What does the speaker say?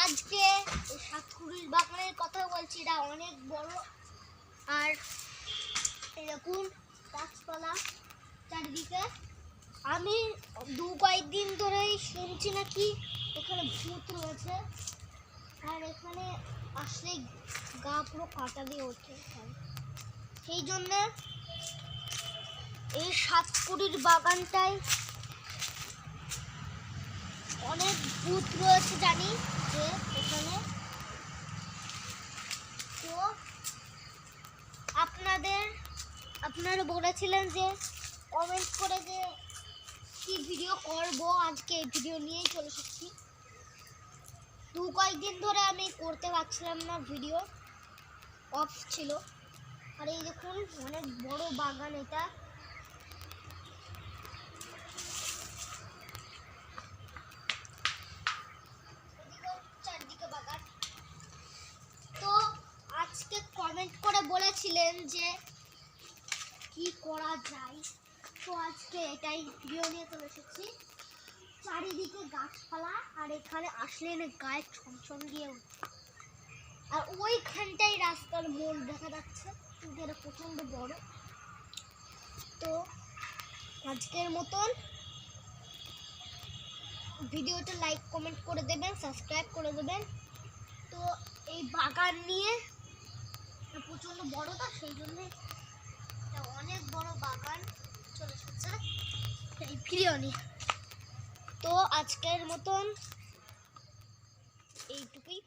আজকে সাতকুড়ির বাগানের কথা বলছি। এটা অনেক বড়, আর এরকম গাছপালা চারিদিকে। আমি কয়েকদিন ধরেই শুনছি নাকি এখানে ভূত রয়েছে, আর এখানে আসলে গা পুরো কাটা দিয়ে ওঠে। সেই জন্য এই সাতকুড়ির বাগানটায় অনেক ভূত রয়েছে জানি যে এখানে। তো আপনারা বলেছিলেন যে কমেন্ট করে যে কি ভিডিও করব, আজকে এই ভিডিও নিয়েই চলে এসেছি। কয়েকদিন ধরে আমি করতে পারছিলাম না, ভিডিও অফ ছিল। আর এই দেখুন অনেক বড় বাগান এটা। চারদিকে বাগান। তো আজকে কমেন্ট করে বলেছিলেন যে কি করা যায়, তো আজকে এটাই ভিডিও নিয়ে চলে এসেছি। চারিদিকে গাছপালা, আর এখানে আসলে না গায়ে ছমছম দিয়ে উঠছে। আর ওইখানটাই রাস্তার মোড় দেখা যাচ্ছে, কিন্তু এটা প্রচণ্ড বড়। তো আজকের মতন ভিডিওটা লাইক কমেন্ট করে দেবেন, সাবস্ক্রাইব করে দেবেন। তো এই বাগান নিয়ে প্রচণ্ড বড়, তো সেই জন্যে অনেক বড় বাগান চলে এসেছে এই ভিডিও নিয়ে। তো আজকের মতন এইটুকুই।